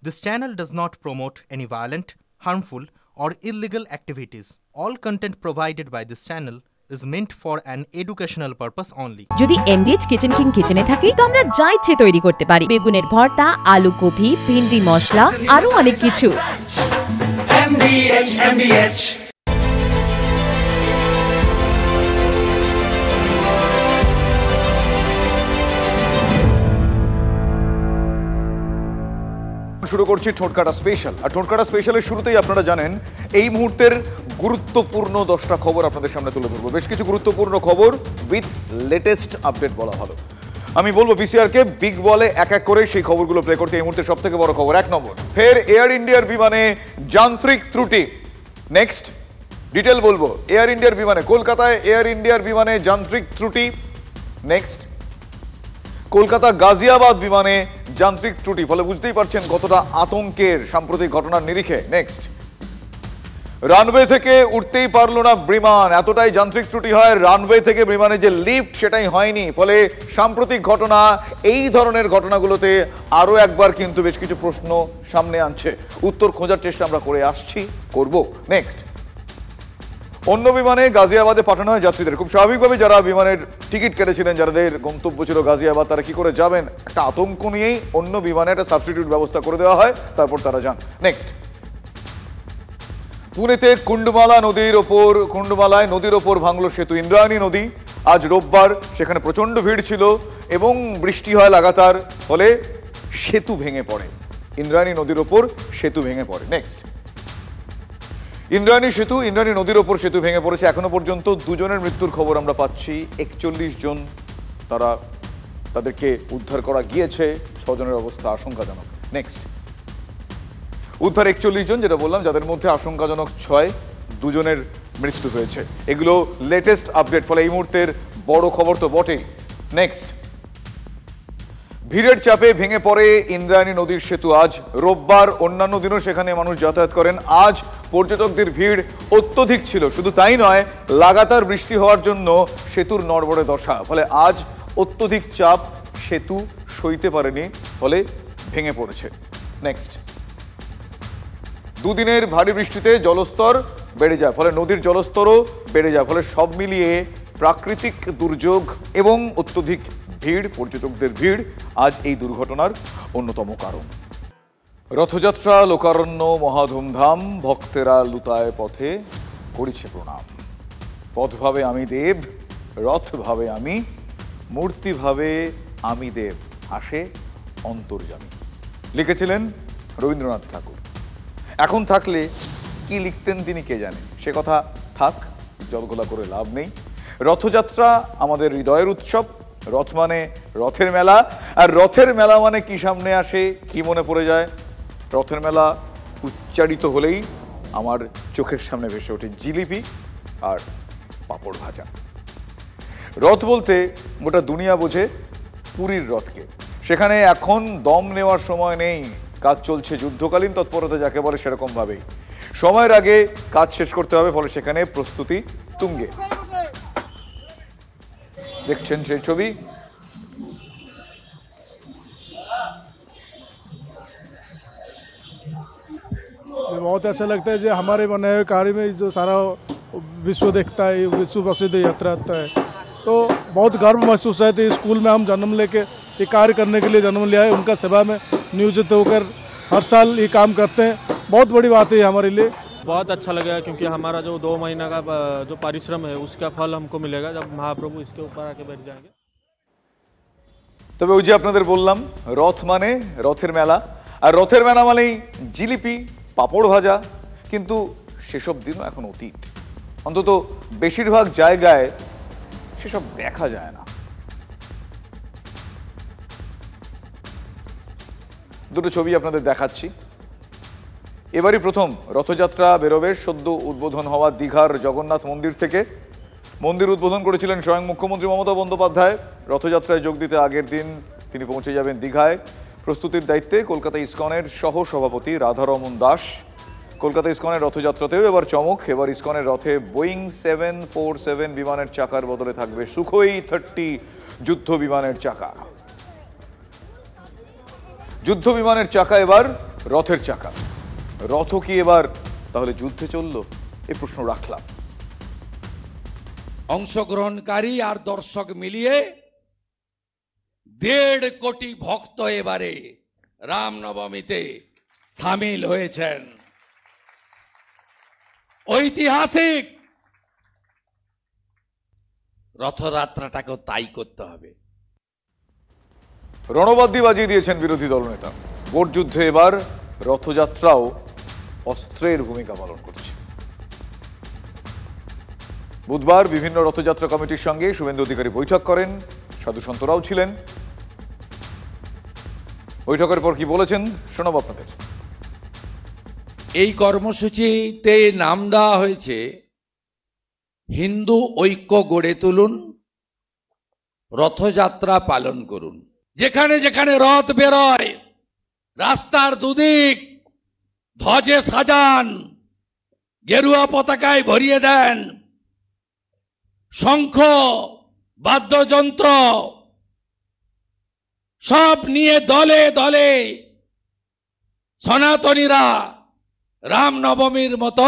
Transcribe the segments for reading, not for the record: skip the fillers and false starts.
This channel does not promote any violent, harmful, or illegal activities. All content provided by this channel is meant for an educational purpose only. যদি এমডিএচ kitchen king কিচেনে থাকি তো আমরা যা ইচ্ছে তৈরি করতে পারি। বেগুনের ভর্তা, আলু কপি, ভিন্ডি মশলা, আরো অনেক কিছু। MDH শুরু করছি ঠোঁটকাটা স্পেশাল। আর ঠোঁটকাটা স্পেশালের শুরুতেই আপনারা জানেন এই মুহূর্তের গুরুত্বপূর্ণ 10টা খবর আপনাদের সামনে তুলে ধরবো। বেশ কিছু গুরুত্বপূর্ণ খবর উইথ লেটেস্ট আপডেট বলা ভালো। আমি বলবো বিসিআরকে বিগ বলে এক এক করে সেই খবরগুলো প্লে করতে। এই মুহূর্তে সব থেকে বড় খবর 1 নম্বর, ফের এয়ার ইন্ডিয়ার বিমানে যান্ত্রিক ত্রুটি। নেক্সট ডিটেল বলবো, এয়ার ইন্ডিয়ার বিমানে, কলকাতায় এয়ার ইন্ডিয়ার বিমানে যান্ত্রিক ত্রুটি। নেক্সট কলকাতা গাজিয়াবাদ বিমানে যান্ত্রিক ত্রুটি, ফলে বুঝতেই পারছেন কতটা আতঙ্কের সাম্প্রতিক ঘটনার নিরিখে। নেক্সট রানওয়ে থেকে উঠতেই পারলো না বিমান, এতটাই যান্ত্রিক ত্রুটি হয়। রানওয়ে থেকে বিমানে যে লিফট সেটাই হয়নি, ফলে সাম্প্রতিক ঘটনা এই ধরনের ঘটনাগুলোতে আরও একবার কিন্তু বেশ কিছু প্রশ্ন সামনে আনছে। উত্তর খোঁজার চেষ্টা আমরা করে আসছি, করব। নেক্সট অন্য বিমানে গাজিয়াবাদে পাঠানো হয় যাত্রীদের। খুব স্বাভাবিকভাবে যারা বিমানের টিকিট কেটেছিলেন, যাদের গন্তব্য ছিল গাজিয়াবাদ, তারা কি করে যাবেন একটা আতঙ্ক নিয়েই অন্য বিমানে একটা সাবস্টিটিউট ব্যবস্থা করে দেওয়া হয়, তারপর তারা যান। নেক্সট পুনেতে কুণ্ডমালায় নদীর ওপর ভাঙল সেতু, ইন্দ্রায়ণী নদী। আজ রোববার সেখানে প্রচণ্ড ভিড় ছিল এবং বৃষ্টি হয় লাগাতার, ফলে সেতু ভেঙে পড়ে। ইন্দ্রায়ণী নদীর ওপর সেতু ভেঙে পড়ে। নেক্সট ইন্দ্রায়ণী নদীর ওপর সেতু ভেঙে পড়েছে। এখনো পর্যন্ত 2 জনের মৃত্যুর খবর আমরা পাচ্ছি। 41 জন তাদেরকে উদ্ধার করা গিয়েছে, 6 জনের অবস্থা আশঙ্কাজনক। নেক্সট উদ্ধার 41 জন, যেটা বললাম, যাদের মধ্যে আশঙ্কাজনক 6, 2 জনের মৃত্যু হয়েছে। এগুলো লেটেস্ট আপডেট, ফলে এই মুহূর্তের বড় খবর তো বটেই। নেক্সট ভিড়ের চাপে ভেঙে পড়ে ইন্দ্রায়ণী নদীর সেতু আজ রোববার। অন্যান্য দিনও সেখানে মানুষ যাতায়াত করেন। আজ পর্যটকদের ভিড় অত্যধিক ছিল। শুধু তাই নয়, লাগাতার বৃষ্টি হওয়ার জন্য সেতুর নড়বড়ে দশা, ফলে আজ অত্যধিক চাপ সেতু সইতে পারেনি, ফলে ভেঙে পড়েছে। নেক্সট 2 দিনের ভারী বৃষ্টিতে জলস্তর বেড়ে যায়, ফলে নদীর জলস্তরও বেড়ে যায়, ফলে সব মিলিয়ে প্রাকৃতিক দুর্যোগ এবং অত্যধিক ভিড়, পর্যটকদের ভিড় আজ এই দুর্ঘটনার অন্যতম কারণ। রথযাত্রা লোকারণ্য মহাধুমধাম, ভক্তেরা লুতায় পথে করিছে প্রণাম। পথ ভাবে আমি দেব, রথ ভাবে আমি, মূর্তি ভাবে আমি দেব, আসে অন্তর্যামী। লিখেছিলেন রবীন্দ্রনাথ ঠাকুর। এখন থাকলে কি লিখতেন তিনি কে জানে, সে কথা থাক, জলগোলা করে লাভ নেই। রথযাত্রা আমাদের হৃদয়ের উৎসব। রথ মানে রথের মেলা, আর রথের মেলা মানে কি সামনে আসে, কি মনে পড়ে যায়? রথের মেলা উচ্চারিত হলেই আমার চোখের সামনে ভেসে ওঠে জিলিপি আর পাঁপড় ভাজা। রথ বলতে গোটা দুনিয়া বোঝে পুরীর রথকে। সেখানে এখন দম নেওয়ার সময় নেই, কাজ চলছে যুদ্ধকালীন তৎপরতা যাকে বলে, সেরকম ভাবেই সময়ের আগে কাজ শেষ করতে হবে, ফলে সেখানে প্রস্তুতি তুঙ্গে। দেখছেন সেই ছবি। बहुत ऐसा लगता है जो हमारे बनाए हुए कार्य में जो सारा विश्व देखता है, विश्व प्रसिद्ध यात्रा होता है, तो बहुत गर्व महसूस है। तो स्कूल में हम जन्म लेके ये कार्य करने के लिए जन्म लिया है, उनका सेवा में नियोजित होकर हर साल ये काम करते हैं। बहुत बड़ी बात है हमारे लिए। बहुत अच्छा लगेगा क्योंकि हमारा जो 2 महीना का जो परिश्रम है उसका फल हमको मिलेगा जब महाप्रभु इसके ऊपर आके बैठ जाएंगे। তবে ওই যে আপনাদের বললাম, রথ মানে রথের মেলা, আর রথের মেলা মানেই জিলিপি পাঁপড় ভাজা, কিন্তু সেসব দিনও এখন অতীত। অন্তত বেশিরভাগ জায়গায় সেসব দেখা যায় না। দুটো ছবি আপনাদের দেখাচ্ছি। এবারই প্রথম রথযাত্রা বেরোবে সদ্য উদ্বোধন হওয়া দীঘার জগন্নাথ মন্দির থেকে। মন্দির উদ্বোধন করেছিলেন স্বয়ং মুখ্যমন্ত্রী মমতা বন্দ্যোপাধ্যায়। রথযাত্রায় যোগ দিতে আগের দিন তিনি পৌঁছে যাবেন দীঘায়। প্রস্তুতির দায়িত্বে কলকাতা ইসকনের সহ সভাপতি রাধারমন দাস। কলকাতা ইসকনের রথযাত্রাতেও এবার চমক। এবার ইসকনের রথে বোয়িং 747 বিমানের চাকার বদলে থাকবে সুখোই 30 যুদ্ধ বিমানের চাকা। যুদ্ধ বিমানের চাকা এবার রথের চাকা। রথ কি এবার তাহলে যুদ্ধে চলল, এই প্রশ্ন রাখলাম। অংশগ্রহণকারী আর দর্শক মিলিয়ে 1.5 কোটি ভক্ত এবারে রামনবমীতে সামিল হয়েছেন। ঐতিহাসিক রথযাত্রাটাকেও তাই করতে হবে। রণবাদ্যি বাজিয়ে দিয়েছেন বিরোধী দলনেতা। ভোট যুদ্ধে এবার রথযাত্রাও অস্ত্রের ভূমিকা পালন করছে। বুধবার বিভিন্ন রথযাত্রা কমিটির সঙ্গে শুভেন্দু অধিকারী বৈঠক করেন, সাধুসন্তরাও ছিলেন। বৈঠকের পর কি বলেছেন শোনাব আপনাদের। এই কর্মসূচিতে নাম দেওয়া হয়েছে হিন্দু ঐক্য গড়ে তুলুন, রথযাত্রা পালন করুন। যেখানে যেখানে রথ বেরোয় রাস্তার দুদিক ধ্বজে সাজান, গেরুয়া পতাকায় ভরিয়ে দেন, শঙ্খ বাদ্যযন্ত্র সব নিয়ে দলে দলে সনাতনীরা রামনবমীর মতো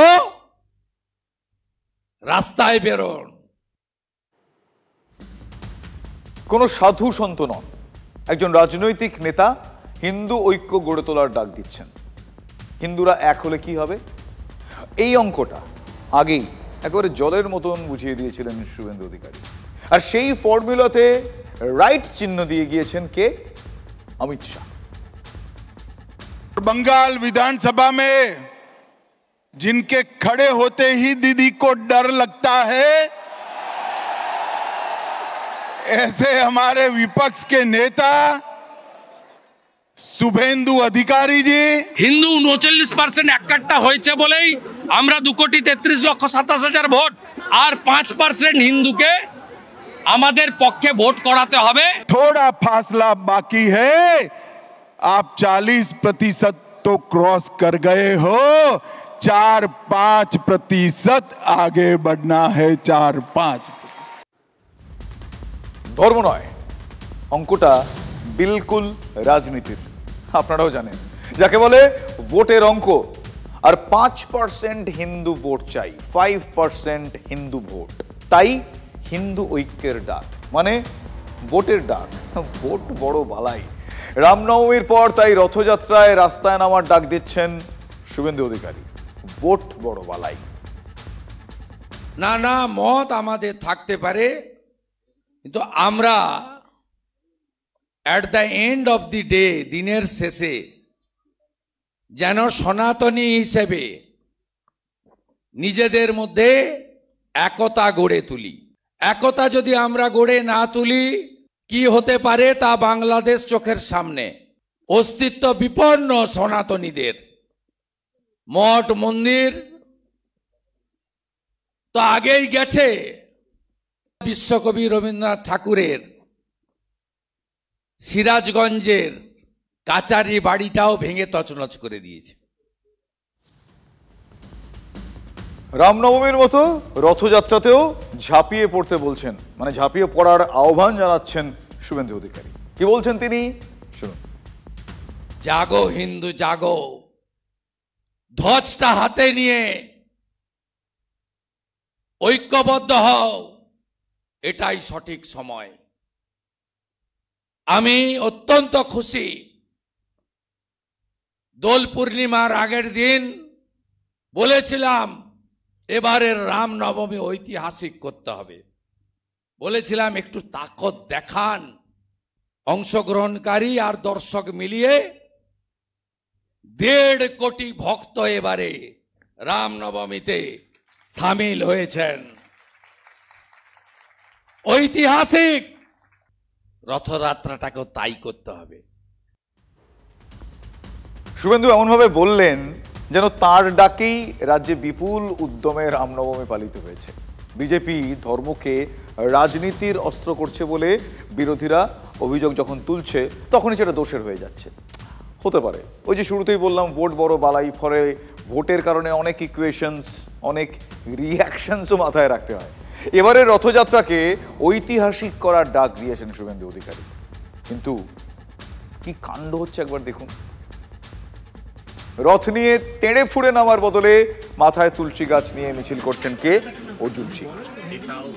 রাস্তায় বেরোন। কোন সাধু সন্ত নন, একজন রাজনৈতিক নেতা হিন্দু ঐক্য গড়ে তোলার ডাক দিচ্ছেন। হিন্দুরা এক হলে কি হবে, এই অঙ্কটা আগেই একেবারে জলের মতন বুঝিয়ে দিয়েছিলেন শুভেন্দু অধিকারী। আর সেই ফর্মুলাতে রাইট চিহ্ন দিয়ে গিয়েছেন কে? अमित शाह। बंगाल विधानसभा में जिनके खड़े होते ही दीदी को डर लगता है, ऐसे हमारे विपक्ष के नेता শুভেন্দু অধিকারী জি। হিন্দু 39% এককাট্টা হয়েছে বলেই আমরা 2,33,27,000 ভোট আর 5% হিন্দুকে আমাদের পক্ষে ভোট করাতে হবে। थोड़ा फासला बाकी है, आप 40% तो क्रॉस कर गए हो, 4-5% आगे बढ़ना है। 4-5 ধর্ম নয়, অঙ্কটা বিলকুল রাজনীতির। আপনারাও জানেন যাকে বলে ভোটের অঙ্ক। আর 5% হিন্দু ভোট চাই, 5% হিন্দু ভোট। তাই হিন্দু ঐক্যের ডাক, মানে ভোটের ডাক। ভোট বড় বালাই। রামনবমীর পর তাই রথযাত্রায় রাস্তায় নামার ডাক দিচ্ছেন শুভেন্দু অধিকারী। ভোট বড় বালাই। নানা মত আমাদের থাকতে পারে, কিন্তু আমরা at the end of the day, দিনের শেষে যেন সনাতনী হিসেবে নিজেদের মধ্যে একতা গড়ে তুলি। একতা যদি আমরা গড়ে না তুলি, কি হতে পারে তা বাংলাদেশ চোখের সামনে। অস্তিত্ব বিপন্ন সনাতনীদের মঠ মন্দির তো আগেই গেছে। বিশ্বকবি রবীন্দ্রনাথ ঠাকুরের সিরাজগঞ্জের কাচারি বাড়িটাও ভেঙে তছনছ করে দিয়েছে। রামনবমীর মতো রথযাত্রাতেও ঝাঁপিয়ে পড়তে বলছেন, মানে ঝাঁপিয়ে পড়ার আহ্বান জানাচ্ছেন শুভেন্দু অধিকারী। কি বলছেন তিনি শুনুন। জাগো হিন্দু জাগো, ধ্বজটা হাতে নিয়ে ঐক্যবদ্ধ হও, এটাই সঠিক সময়। আমি অত্যন্ত খুশি, দোল পূর্ণিমার আগের দিন বলেছিলাম এবারের রামনবমী ঐতিহাসিক করতে হবে। বলেছিলাম একটু তাকত দেখান। অংশগ্রহণকারী আর দর্শক মিলিয়ে 1.5 কোটি ভক্ত এবারে রামনবমীতে সামিল হয়েছেন। ঐতিহাসিক রথযাত্রাটাকেও তাই করতে হবে। শুভেন্দু এমনভাবে বললেন যেন তার ডাকেই রাজ্যে বিপুল উদ্যমে রামনবমী পালিত হয়েছে। বিজেপি ধর্মকে রাজনীতির অস্ত্র করছে বলে বিরোধীরা অভিযোগ যখন তুলছে, তখনই সেটা দোষের হয়ে যাচ্ছে। হতে পারে ওই যে শুরুতেই বললাম, ভোট বড় বালাই, ফলে ভোটের কারণে অনেক ইকুয়েশনস, অনেক রিয়াকশনসও মাথায় রাখতে হয়। এবারে রথযাত্রাকে ঐতিহাসিক করার ডাক দিয়েছেন শুভেন্দু অধিকারী। কিন্তু কি কাণ্ড হচ্ছে একবার দেখুন। রথ নিয়ে তেড়ে ফুড়ে নামার বদলে মাথায় তুলসী গাছ নিয়ে মিছিল করছেন কে? অর্জুন সিং।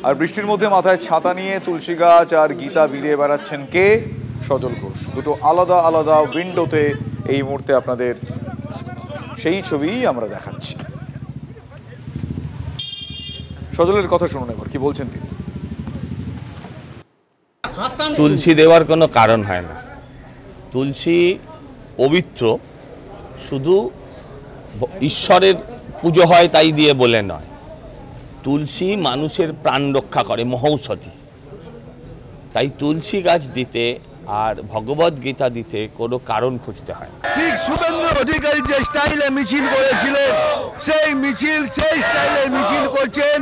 আর বৃষ্টির মধ্যে মাথায় ছাতা নিয়ে তুলসী গাছ আর গীতা বিলিয়ে বেড়াচ্ছেন কে? সজল ঘোষ। দুটো আলাদা আলাদা উইন্ডোতে এই মুহূর্তে আপনাদের সেই ছবিই আমরা দেখাচ্ছি। সজলের কথা শুনুন এবার, কি বলছেন তিনি। তুলসী দেওয়ার কোনো কারণ হয় না। তুলসী পবিত্র, শুধু ঈশ্বরের পুজো হয় তাই দিয়ে বলে নয়, তুলসী মানুষের প্রাণ রক্ষা করে, মহৌষধি। তাই তুলসী গাছ দিতে আর ভগবত গীতা দিতে কোনো কারণ খুঁজতে হয়। ঠিক শুভেন্দু অধিকারী যে স্টাইলে মিছিল করেছিলেন, সেই মিছিল সেই স্টাইলে মিছিল করছেন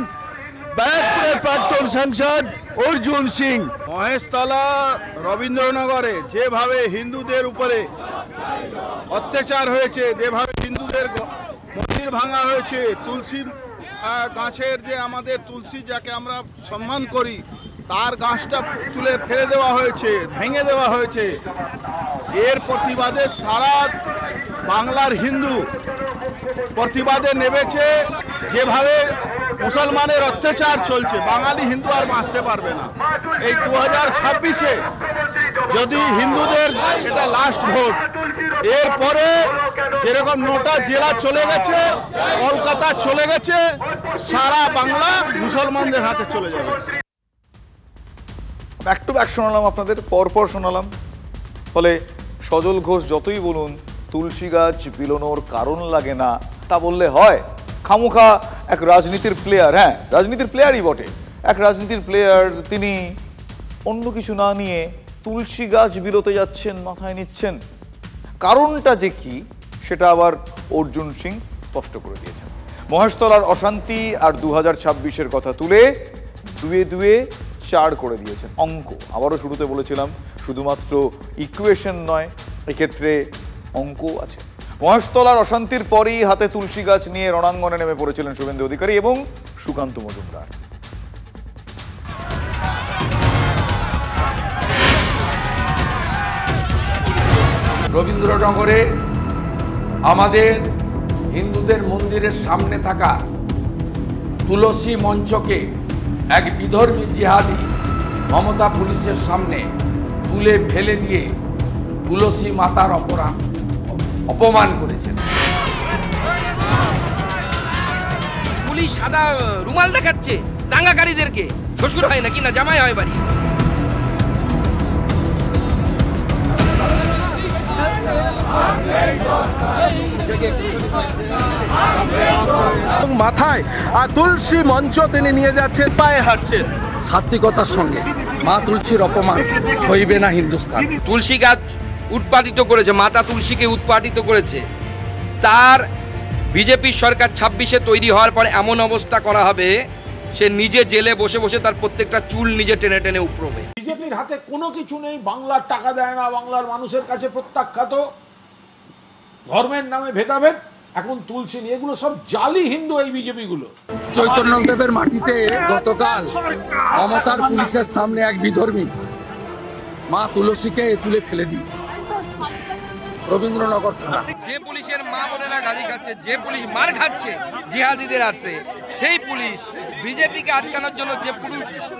ব্যারাকপুরের প্রাক্তন সাংসদ অর্জুন সিং। মহেশতলা রবীন্দ্রনগরে যেভাবে হিন্দুদের উপরে অত্যাচার হয়েছে, যেভাবে হিন্দুদের মন্দির ভাঙা হয়েছে, তুলসী গাছের যে আমাদের তুলসী যাকে আমরা সম্মান করি তার গাছটা তুলে ফেলে দেওয়া হয়েছে, ভেঙে দেওয়া হয়েছে, এর প্রতিবাদে সারা বাংলার হিন্দু প্রতিবাদে নেমেছে। যেভাবে মুসলমানের অত্যাচার চলছে, বাঙালি হিন্দু আর বাঁচতে পারবে না। এই 2026-এ যদি হিন্দুদের এটা লাস্ট ভোট, এরপরে যেরকম 9টা জেলা চলে গেছে, কলকাতা চলে গেছে, সারা বাংলা মুসলমানদের হাতে চলে যাবে। ব্যাক টু ব্যাক শোনালাম আপনাদের, পরপর শোনালাম। ফলে সজল ঘোষ যতই বলুন তুলসী গাছ বিলোনোর কারণ লাগে না, তা বললে হয়? খামোখা এক রাজনীতির প্লেয়ার, হ্যাঁ রাজনীতির প্লেয়ারই বটে, এক রাজনীতির প্লেয়ার, তিনি অন্য কিছু না নিয়ে তুলসী গাছ বিলোতে যাচ্ছেন, মাথায় নিচ্ছেন। কারণটা যে কি সেটা আবার অর্জুন সিং স্পষ্ট করে দিয়েছেন। মহেশতলার অশান্তি আর 2026-এর কথা তুলে দুয়ে দুয়ে 4 করে দিয়েছেন। অঙ্ক, আবারও শুরুতে বলেছিলাম শুধুমাত্র ইকুয়েশন নয়, এক্ষেত্রে অঙ্কও আছে। মহেশতলার অশান্তির পরেই হাতে তুলসী গাছ নিয়ে রণাঙ্গনে নেমে পড়েছিলেন শুভেন্দু অধিকারী এবং সুকান্ত মজুমদার। রবীন্দ্রনগরে আমাদের হিন্দুদের মন্দিরের সামনে থাকা তুলসী মঞ্চকে এক বিধর্মী জিহাদি মমতা পুলিশের সামনে তুলে ফেলে দিয়ে তুলসী মাতার অপমান করেছেন। পুলিশ সাদা রুমাল দেখাচ্ছে দাঙ্গাকারীদেরকে, শ্বশুর হয় নাকি না জামাই হয় বাড়ি। মাথায় আর তুলসী মঞ্চ তিনি নিয়ে যাচ্ছেন, পায়ে হাঁটছেন। সাত্বিকতার সঙ্গে মা তুলসীর অপমান সইবে না হিন্দুস্তান। তুলসী গাছ উৎপাদিত করেছে, মাতা তুলসীকে উৎপাদিত করেছে, তার বিজেপির সরকার 26-এ তৈরি হওয়ার পরে এমন অবস্থা করা হবে সে নিজে জেলে বসে বসে তার প্রত্যেকটা চুল নিজে টেনে টেনে উপড়বে। বিজেপির হাতে কোনো কিছু নেই, বাংলার টাকা দেয় না, বাংলার মানুষের কাছে প্রত্যাখ্যাত, ধর্মের নামে ভেদাভেদ, এখন তুলসী নিয়ে, এগুলো সব জালি হিন্দু এই বিজেপি গুলো। চৈতন্যদেবের মাটিতে গতকাল মমতার পুলিশের সামনে এক বিধর্মী মা তুলসীকে তুলে ফেলে দিয়েছে রবীন্দ্রনগর থানা। যে পুলিশের মা বোনেরা গালি খাচ্ছে, যে পুলিশ মার খাচ্ছে জিহাদিদের হাতে, সেই পুলিশ বিজেপিকে আটকানোর জন্য যে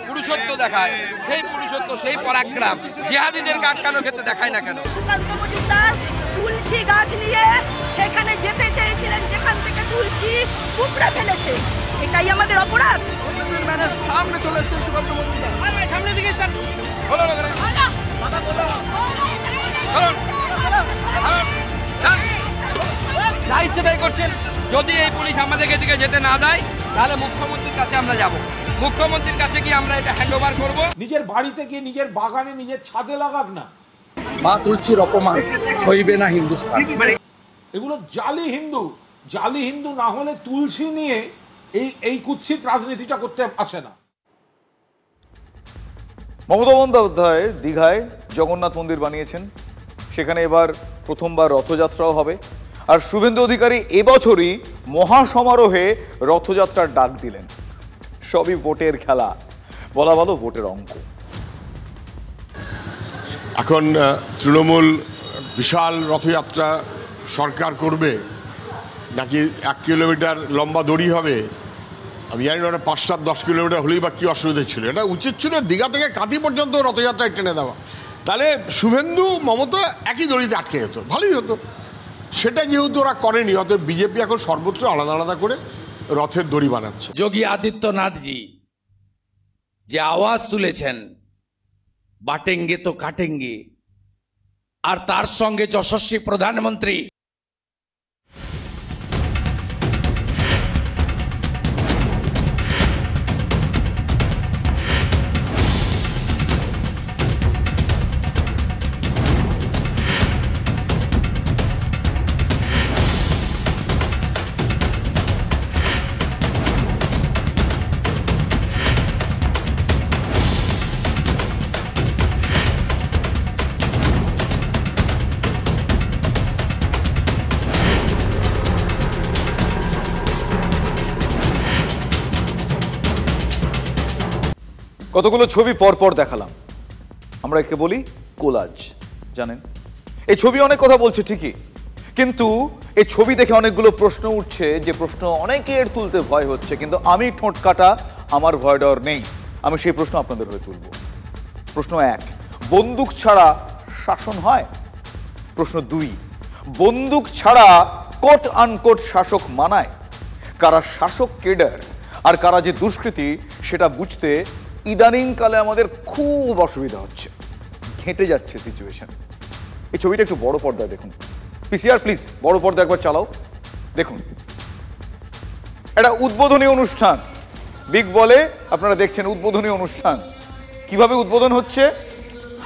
পুরুষত্ব দেখায়, সেই পুরুষত্ব, সেই পরাক্রম জিহাদিদেরকে আটকানোর ক্ষেত্রে দেখায় না কেন? সুকান্ত মজুমদার তুলসী গাছ নিয়ে সেখানে যেতে চেয়েছিলেন যেখান থেকে তুলসী উপড়ে ফেলেছে, এটাই আমাদের অপরাধ। সামনে চলে এসছে সুকান্ত মজুমদার, সামনে দিকে যা ইচ্ছে তাই করছেন। যদি এই পুলিশ আমাদেরকে দিকে যেতে না দেয় তাহলে মুখ্যমন্ত্রীর কাছে আমরা যাব, মুখ্যমন্ত্রীর কাছে গিয়ে আমরা এটা হ্যান্ড ওভার করবো। নিজের বাড়িতে গিয়ে নিজের বাগানে নিজের ছাদে লাগাক না। মা তুলসীর অপমান সইবে না হিন্দুস্তান। এগুলো জালি হিন্দু, জালি হিন্দু না হলে তুলসী নিয়ে এই কুৎসিত রাজনীতিটা করতে আসে না। মমতা বন্দ্যোপাধ্যায় দীঘায় জগন্নাথ মন্দির বানিয়েছেন, সেখানে এবার প্রথমবার রথযাত্রাও হবে। আর শুভেন্দু অধিকারী এবছরই মহাসমারোহে রথযাত্রার ডাক দিলেন। সবই ভোটের খেলা, বলা ভালো ভোটের অঙ্ক। এখন তৃণমূল বিশাল রথযাত্রা সরকার করবে নাকি 1 কিলোমিটার লম্বা দড়ি হবে, আমি জানি না, ওটা 5-7-10 কিলোমিটার হলেই বা কী অসুবিধা ছিল। এটা উচিত ছিল দীঘা থেকে কাঁথি পর্যন্ত রথযাত্রায় টেনে দেওয়া, তাহলে শুভেন্দু মমতা একই দড়িতে আটকে যেত, ভালোই হতো। সেটা যেহেতু ওরা করেনি, অতএব বিজেপি এখন সর্বত্র আলাদা আলাদা করে রথের দড়ি বানাচ্ছে। যোগী আদিত্যনাথজি যে আওয়াজ তুলেছেন বাটেঙ্গে তো কাটেঙ্গে, আর তার সঙ্গে যশস্বী প্রধানমন্ত্রী কতগুলো ছবি পরপর দেখালাম, আমরা একে বলি কোলাজ। জানেন, এই ছবি অনেক কথা বলছে ঠিকই, কিন্তু এই ছবি দেখে অনেকগুলো প্রশ্ন উঠছে, যে প্রশ্ন অনেকের তুলতে ভয় হচ্ছে, কিন্তু আমি ঠোঁট কাটা, আমার ভয় ডর নেই, আমি সেই প্রশ্ন আপনাদের হয়ে তুলব। প্রশ্ন 1, বন্দুক ছাড়া শাসন হয়? প্রশ্ন 2, বন্দুক ছাড়া কোট আনকোট শাসক মানায়? কারা শাসক কেডার আর কারা যে দুষ্কৃতী সেটা বুঝতে ইদানিংকালে আমাদের খুব অসুবিধা হচ্ছে, ঘেঁটে যাচ্ছে সিচুয়েশন। এই ছবিটা একটু বড় পর্দায় দেখুন, পিসিআর প্লিজ বড় পর্দা একবার চালাও। দেখুন, একটা উদ্বোধনী অনুষ্ঠান, বিগ বলে আপনারা দেখছেন উদ্বোধনী অনুষ্ঠান। কিভাবে উদ্বোধন হচ্ছে?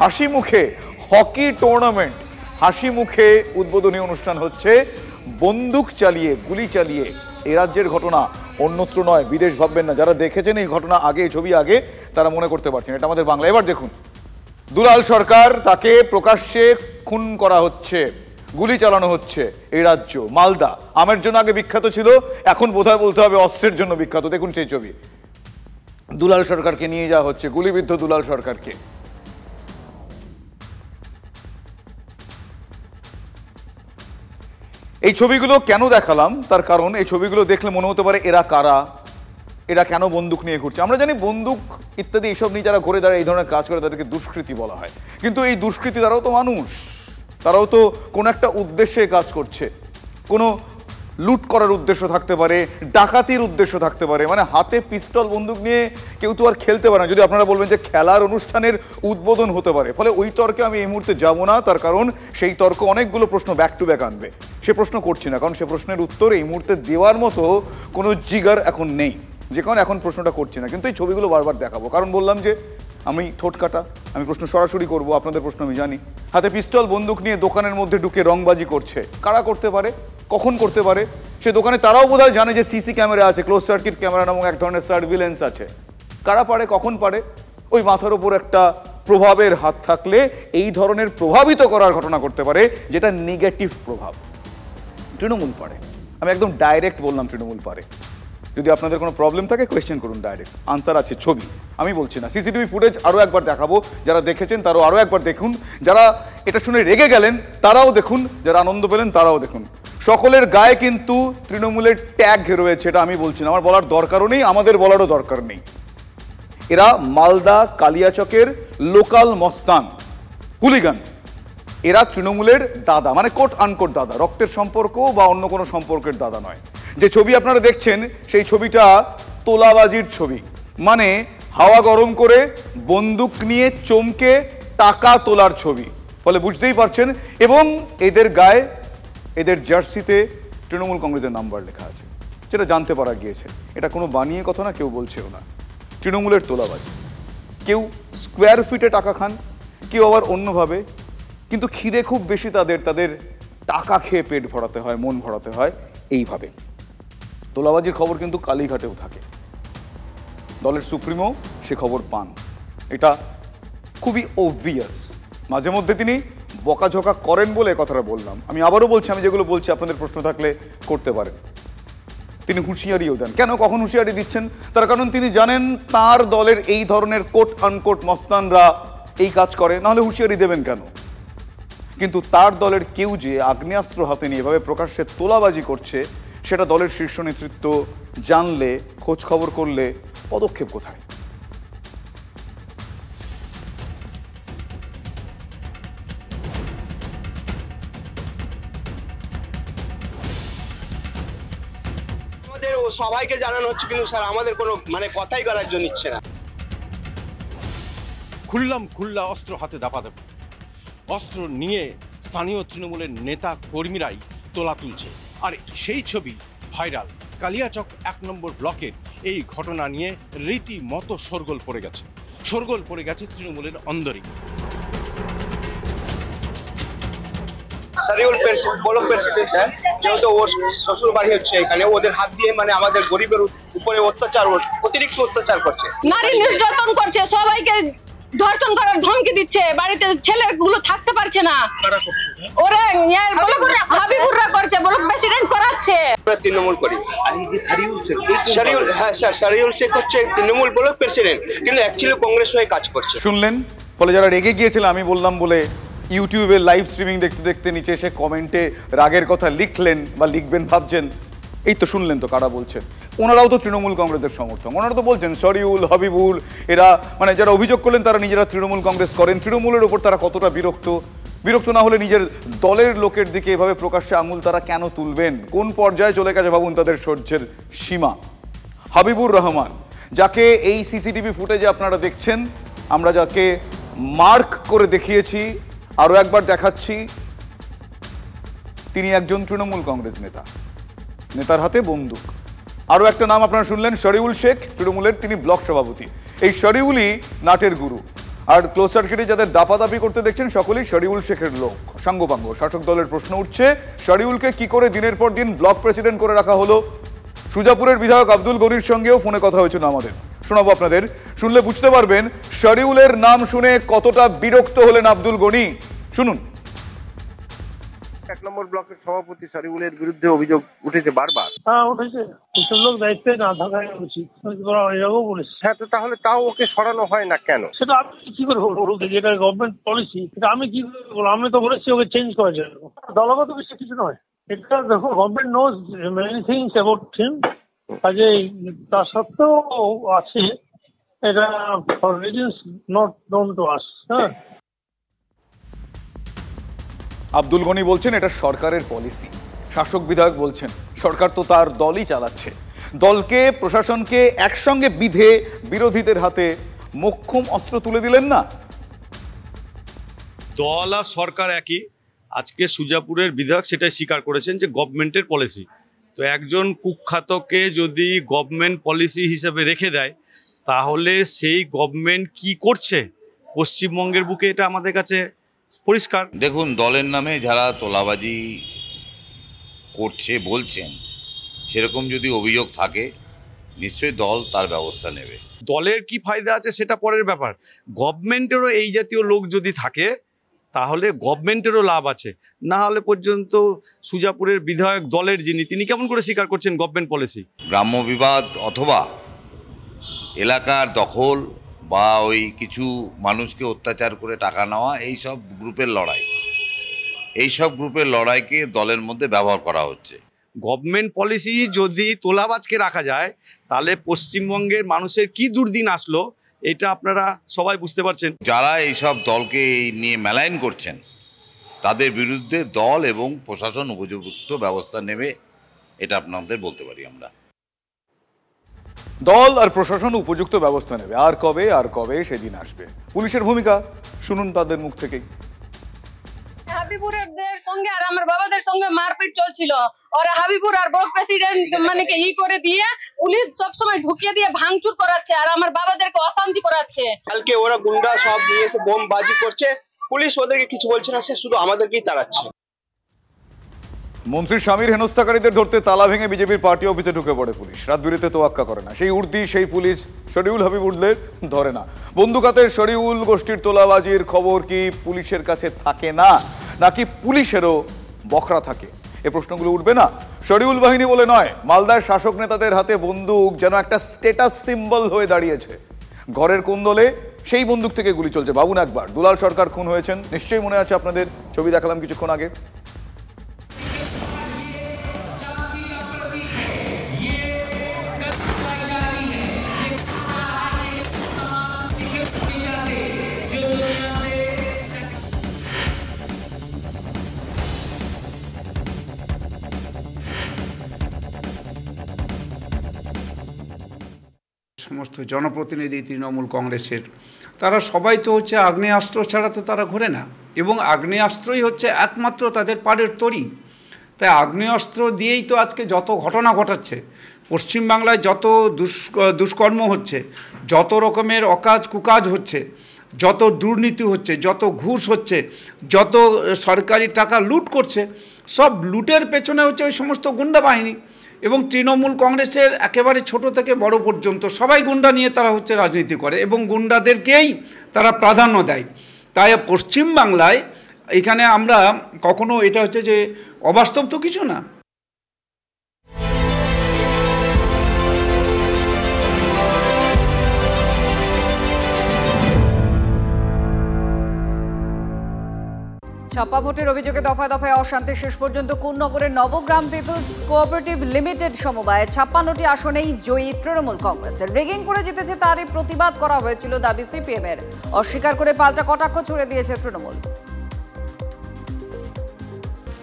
হাসি মুখে, হকি টুর্নামেন্ট, হাসি মুখে উদ্বোধনী অনুষ্ঠান হচ্ছে, বন্দুক চালিয়ে, গুলি চালিয়ে। এই রাজ্যের ঘটনা, অন্যত্র নয়, বিদেশ ভাববেন না। যারা দেখেছেন এই ঘটনা আগে, এই ছবি আগে, তারা মনে করতে পারছেন এটা আমাদের বাংলা। এবার দেখুন, দুলাল সরকার, তাকে প্রকাশ্যে খুন করা হচ্ছে, গুলি চালানো হচ্ছে। এই রাজ্য মালদা আমের জন্য আগে বিখ্যাত ছিল, এখন বোধহয় বলতে হবে অস্ত্রের জন্য বিখ্যাত। দেখুন সেই ছবি, দুলাল সরকারকে নিয়ে যাওয়া হচ্ছে, গুলিবিদ্ধ দুলাল সরকারকে। এই ছবিগুলো কেন দেখালাম, তার কারণ এই ছবিগুলো দেখলে মনে হতে পারে এরা কারা, এরা কেন বন্দুক নিয়ে ঘুরছে। আমরা জানি বন্দুক ইত্যাদি এইসব নিয়ে যারা ঘুরে দাঁড়ায়, এই ধরনের কাজ করে, তাদেরকে দুষ্কৃতী বলা হয়। কিন্তু এই দুষ্কৃতী তারাও তো মানুষ, তারাও তো কোনো একটা উদ্দেশ্যে কাজ করছে। কোনো লুট করার উদ্দেশ্য থাকতে পারে, ডাকাতির উদ্দেশ্য থাকতে পারে। মানে হাতে পিস্তল বন্দুক নিয়ে কেউ তো আর খেলতে পারে না। যদি আপনারা বলবেন যে খেলার অনুষ্ঠানের উদ্বোধন হতে পারে, ফলে ওই তর্কে আমি এই মুহূর্তে যাব না, তার কারণ সেই তর্ক অনেকগুলো প্রশ্ন ব্যাক টু ব্যাক আনবে। সে প্রশ্ন করছি না, কারণ সে প্রশ্নের উত্তর এই মুহূর্তে দেওয়ার মতো কোনো জিগার এখন নেই, যে কারণে এখন প্রশ্নটা করছি না। কিন্তু এই ছবিগুলো বারবার দেখাবো, কারণ বললাম যে আমি ঠোঁট কাটা, আমি প্রশ্ন সরাসরি করব, আপনাদের প্রশ্ন আমি জানি। হাতে পিস্তল বন্দুক নিয়ে দোকানের মধ্যে ঢুকে রংবাজি করছে, কারা করতে পারে, কখন করতে পারে? সে দোকানে তারাও বোধহয় জানে যে সিসি ক্যামেরা আছে, ক্লোজ সার্কিট ক্যামেরা নামক এক ধরনের সার্ভিলেন্স আছে। কারা পারে, কখন পারে? ওই মাথার ওপর একটা প্রভাবের হাত থাকলে এই ধরনের প্রভাবিত করার ঘটনা করতে পারে, যেটা নেগেটিভ প্রভাব। তৃণমূল পারে, আমি একদম ডাইরেক্ট বললাম তৃণমূল পারে। যদি আপনাদের কোনো প্রবলেম থাকে কোয়েশ্চেন করুন, ডাইরেক্ট আনসার আছে, ছবি আমি বলছি না। সিসিটিভি ফুটেজ আরও একবার দেখাবো, যারা দেখেছেন তারাও আরও একবার দেখুন, যারা এটা শুনে রেগে গেলেন তারাও দেখুন, যারা আনন্দ পেলেন তারাও দেখুন। সকলের গায়ে কিন্তু তৃণমূলের ট্যাগ রয়েছে, এটা আমি বলছি না, আমার বলার দরকারও নেই, আমাদের বলারও দরকার নেই। এরা মালদা কালিয়াচকের লোকাল মস্তান, হুলিগান। এরা তৃণমূলের দাদা, মানে কোট আনকোট দাদা, রক্তের সম্পর্ক বা অন্য কোনো সম্পর্কের দাদা নয়। যে ছবি আপনারা দেখছেন সেই ছবিটা তোলাবাজির ছবি, মানে হাওয়া গরম করে বন্দুক নিয়ে চমকে টাকা তোলার ছবি। ফলে বুঝতেই পারছেন, এবং এদের গায়ে, এদের জার্সিতে তৃণমূল কংগ্রেসের নাম্বার লেখা আছে, যেটা জানতে পারা গিয়েছে। এটা কোনো বানিয়ে কথা না, কেউ বলছেও না। তৃণমূলের তোলাবাজি, কেউ স্কোয়ার ফিটে টাকা খান, কেউ আবার অন্যভাবে, কিন্তু খিদে খুব বেশি তাদের, তাদের টাকা খেয়ে পেট ভরাতে হয়, মন ভরাতে হয় এইভাবে। তোলাবাজির খবর কিন্তু কালীঘাটেও থাকে, দলের সুপ্রিমো সে খবর পান, এটা খুবই অবভিয়াস। মাঝে মধ্যে তিনি বকাঝকা করেন বলে কথাটা বললাম। আমি আবারও বলছি, আমি যেগুলো বলছি আপনাদের প্রশ্ন থাকলে করতে পারেন। তিনি হুঁশিয়ারিও দেন। কেন, কখন হুঁশিয়ারি দিচ্ছেন? তার কারণ তিনি জানেন তার দলের এই ধরনের কোট আনকোট মস্তানরা এই কাজ করে, নাহলে হুঁশিয়ারি দেবেন কেন? কিন্তু তার দলের কেউ যে আগ্নেয়াস্ত্র হাতে নিয়ে এভাবে প্রকাশ্যে তোলাবাজি করছে সেটা দলের শীর্ষ নেতৃত্ব জানলে, খোঁজ খবর করলে পদক্ষেপ কোথায়? সবাইকে জানানো হচ্ছে, কিন্তু স্যার আমাদের কোনো কথাই করার জন্য নিচ্ছে না। খুল্লা অস্ত্র হাতে দাপাদাপি, অস্ত্র নিয়ে স্থানীয় তৃণমূলের নেতা কর্মীরাই তোলা তুলছে, আর সেই ছবি ভাইরাল। কালিয়াচক 1 নম্বর ব্লকের এই ঘটনা নিয়ে রীতিমতো শোরগোল পড়ে গেছে তৃণমূলের অন্দরে। সারিউল ব্লক প্রেসিডেন্ট স্যার, যেহেতু ওর শ্বশুর বাড়ি হচ্ছে এখানে, ওদের হাত দিয়ে আমাদের গরিবের উপরে অতিরিক্ত অত্যাচার করছে, নারী নির্যাতন করছে, সবাইকে ধর্ষণ করার ধমকি দিচ্ছে, বাড়িতে ছেলেগুলো থাকতে পারছে না। ওরা হাবিবুররা করছে, ব্লক প্রেসিডেন্ট করাচ্ছে। তৃণমূল করি, সারিউল, হ্যাঁ স্যার, সারিউল শেখ হচ্ছে তৃণমূল ব্লক প্রেসিডেন্ট, কিন্তু অ্যাকচুয়ালি কংগ্রেস হয়ে কাজ করছে। শুনলেন? ফলে যারা রেগে গিয়েছিল আমি বললাম বলে ইউটিউবে লাইভ স্ট্রিমিং দেখতে দেখতে নিচে এসে কমেন্টে রাগের কথা লিখলেন বা লিখবেন ভাবছেন, এই তো শুনলেন তো কারা বলছেন। ওনারাও তো তৃণমূল কংগ্রেসের সমর্থক, ওনারা তো বলছেন শরিউল, হাবিবুল, এরা যারা অভিযোগ করলেন তারা নিজেরা তৃণমূল কংগ্রেস করেন। তৃণমূলের ওপর তারা কতটা বিরক্ত না হলে নিজের দলের লোকের দিকে এভাবে প্রকাশ্যে আঙুল তারা কেন তুলবেন? কোন পর্যায়ে চলে গেছে ভাবুন তাদের সহ্যের সীমা। হাবিবুর রহমান, যাকে এই সিসিটিভি ফুটেজে আপনারা দেখছেন, আমরা যাকে মার্ক করে দেখিয়েছি, আরও একবার দেখাচ্ছি, তিনি একজন তৃণমূল কংগ্রেস নেতার হাতে বন্দুক। আরও একটা নাম আপনারা শুনলেন, শরিউল শেখ, তৃণমূলের তিনি ব্লক সভাপতি। এই শরিউলই নাটের গুরু, আর ক্লোজ সার্কিটে যাদের দাপাদাপি করতে দেখছেন সকলেই শরিউল শেখের লোক, সাঙ্গপাঙ্গ। শাসক দলের প্রশ্ন উঠছে, শরিউলকে কি করে দিনের পর দিন ব্লক প্রেসিডেন্ট করে রাখা হলো? সুজাপুরের বিধায়ক আব্দুল গনির সঙ্গেও ফোনে কথা হয়েছিল আমাদের, শোনাবো আপনাদের, শুনলে বুঝতে পারবেন শরিউলের নাম শুনে কতটা বিরক্ত হলেন আব্দুল গনি। শুনুন। 1 নম্বর ব্লকের সভাপতি শরিউলের বিরুদ্ধে অভিযোগ উঠেছে বারবার। হ্যাঁ উঠেছে, এসব লোক দায়িত্বে না থাকাই উচিত, এরকম বলেছে। হ্যাঁ, তো তাহলে তাও ওকে সরানো হয় না কেন? সেটা আমি কি করে বলবো, যেটা গভর্নমেন্ট পলিসি, এটা আমি কি করে বলবো? আমি তো বলেছি ওকে চেঞ্জ করার জন্য, দলগত বিষয় কিছু নয়। এটা দেখো, government knows many things about him, কাজে তা সত্ত্বেও আছে, এটা for reasons not known to us. হ্যাঁ, আব্দুল গনি বলছেন এটা সরকারের পলিসি। শাসক বিধায়ক বলছেন সরকার তো তার দলই চালাচ্ছে, দলকে প্রশাসনকে একসঙ্গে বিধে বিরোধীদের হাতে মোক্ষম অস্ত্র তুলে দিলেন না। দল আর সরকার একই। আজকে সুজাপুরের বিধায়ক সেটাই স্বীকার করেছেন যে গভর্নমেন্টের পলিসি। তো একজন কুখ্যাতকে যদি গভর্নমেন্ট পলিসি হিসেবে রেখে দেয়, তাহলে সেই গভর্নমেন্ট কি করছে পশ্চিমবঙ্গের বুকে, এটা আমাদের কাছে পরিষ্কার। দেখুন, দলের নামে যারা তোলাবাজি করছে বলছেন, সেরকম যদি অভিযোগ থাকে নিশ্চয়ই দল তার ব্যবস্থা নেবে। দলের কি ফায়দা আছে সেটা পরের ব্যাপার, গভর্নমেন্টেরও এই জাতীয় লোক যদি থাকে তাহলে গভর্নমেন্টেরও লাভ আছে। না হলে পর্যন্ত সুজাপুরের বিধায়ক দলের যিনি, তিনি কেমন করে স্বীকার করছেন গভর্নমেন্ট পলিসি? গ্রাম্য বিবাদ অথবা এলাকার দখল বা ওই কিছু মানুষকে অত্যাচার করে টাকা নেওয়া, এইসব গ্রুপের লড়াইকে দলের মধ্যে ব্যবহার করা হচ্ছে। গভর্নমেন্ট পলিসি যদি তোলাবাজকে রাখা যায়, তাহলে পশ্চিমবঙ্গের মানুষের কি দুর্দিন আসলো এটা আপনারা সবাই বুঝতে পারছেন। যারা এইসব দলকে নিয়ে মেলাইন করছেন তাদের বিরুদ্ধে দল এবং প্রশাসন উপযুক্ত ব্যবস্থা নেবে, এটা আপনাদের বলতে পারি আমরা। দল আর প্রশাসন উপযুক্ত ব্যবস্থা নেবে। আর কবে সেদিন আসবে? পুলিশের ভূমিকা শুনুন তাদের মুখ থেকেই। হাবিবুরের সঙ্গে আর আমার বাবাদের সঙ্গে মারপিট চলছিল, ওরা হাবিবুর আর ব্লক প্রেসিডেন্ট করে দিয়ে পুলিশ সবসময় ঢুকিয়ে দিয়ে ভাঙচুর করাচ্ছে আর আমার বাবাদেরকে অশান্তি করাচ্ছে। কালকে ওরা গুন্ডা সব নিয়ে এসে বোমবাজি করছে, পুলিশ ওদেরকে কিছু বলছে না, সে শুধু আমাদেরকেই তাড়াচ্ছে। মন্ত্রী স্বামীর হেনস্থাকারীদের ধরতে তালা ভেঙে বিজেপির পার্টি অফিসে ঢুকে পড়ে পুলিশ। রাত বিরেতে তোয়াক্কা করে না সেই উর্দি, সেই পুলিশ শরিউল হাবিবুরদের ধরে না। বন্দুকাতে শরিউল গোষ্ঠীর তোলাবাজির খবর কি পুলিশের কাছে থাকে না, নাকি পুলিশেরও বখরা থাকে? এ প্রশ্নগুলো উঠবে না? শরিউল বাহিনী বলে নয়, মালদার শাসক নেতাদের হাতে বন্দুক যেন একটা স্ট্যাটাস সিম্বল হয়ে দাঁড়িয়েছে। ঘরের কোন দলে সেই বন্দুক থেকে গুলি চলছে। বাবুন একবার দুলাল সরকার খুন হয়েছেন, নিশ্চয়ই মনে আছে আপনাদের, ছবি দেখালাম কিছুক্ষণ আগে। সমস্ত জনপ্রতিনিধি তৃণমূল কংগ্রেসের, তারা সবাই তো হচ্ছে আগ্নেয়াস্ত্র ছাড়া তো তারা ঘোরে না, এবং আগ্নেয়াস্ত্রই হচ্ছে একমাত্র তাদের পাড়ের তরি। তাই আগ্নেয়াস্ত্র দিয়েই তো আজকে যত ঘটনা ঘটাচ্ছে, পশ্চিমবাংলায় যত দুষ্কর্ম হচ্ছে, যত রকমের অকাজ কুকাজ হচ্ছে, যত দুর্নীতি হচ্ছে, যত ঘুষ হচ্ছে, যত সরকারি টাকা লুট করছে, সব লুটের পেছনে হচ্ছে ওই সমস্ত গুন্ডা বাহিনী। এবং তৃণমূল কংগ্রেসের একেবারে ছোট থেকে বড় পর্যন্ত সবাই গুন্ডা নিয়ে তারা হচ্ছে রাজনীতি করে এবং গুন্ডাদেরকেই তারা প্রাধান্য দেয়। তাই পশ্চিমবাংলায় এখানে আমরা কখনো এটা হচ্ছে যে অবাস্তব তো কিছু না। ছাপ্পা ভোটের অভিযোগে দফায় দফায় অশান্তি, শেষ পর্যন্ত কোন্নগরের নবগ্রাম পিপলস কোঅপারেটিভ লিমিটেড সমবায়ে 56টি আসনেই জয়ী তৃণমূল কংগ্রেসের। রেগিং করে জিতেছে তারই প্রতিবাদ করা হয়েছিল দাবি সিপিএম এর, অস্বীকার করে পাল্টা কটাক্ষ ছুড়ে দিয়েছে তৃণমূল।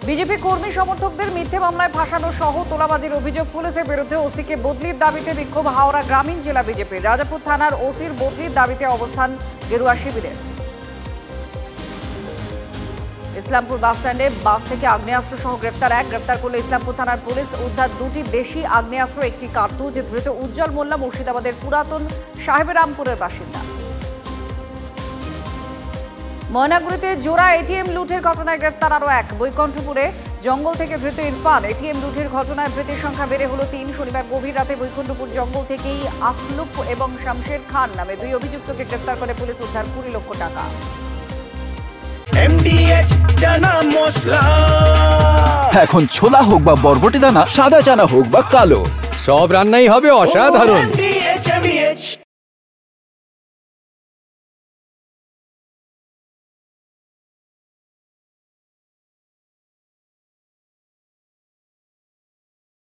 বিজেপি কর্মী সমর্থকদের মিথ্যে মামলায় ফাঁসানো সহ তোলাবাজির অভিযোগ পুলিশের বিরুদ্ধে। ওসিকে বদলির দাবিতে বিক্ষোভ হাওড়া গ্রামীণ জেলা বিজেপির। রাজাপুর থানার ওসির বদলির দাবিতে অবস্থান গেরুয়া শিবিরের। ইসলামপুর বাসস্ট্যান্ডে বাস থেকে আগ্নেয়াস্ত্র সহ গ্রেপ্তার এক, গ্রেপ্তার করল ইসলামপুর থানার পুলিশ। উদ্ধার 2টি দেশি আগ্নেয়াস্ত্র, একটি কার্তুজ। ধৃত উজ্জ্বল মোল্লা, মুর্শিদাবাদের পুরাতন সাহেবরামপুরের বাসিন্দা। ময়নাগুড়িতে জোড়া এটিএম লুটের ঘটনায় গ্রেপ্তার আরও এক। বৈকুণ্ঠপুরে জঙ্গল থেকে ধৃত ইরফান। এটিএম লুটের ঘটনায় ধৃতের সংখ্যা বেড়ে হলো 3। শনিবার গভীর রাতে বৈকুণ্ঠপুর জঙ্গল থেকেই আসলুপ এবং শামশের খান নামে 2 অভিযুক্তকে গ্রেপ্তার করে পুলিশ। উদ্ধার 20 লক্ষ টাকা। MDH চানা মশলা, এখন ছোলা হোক বা বরবটি দানা, সাদা চানা হোক বা কালো, সব রান্নাই হবে অসাধারণ।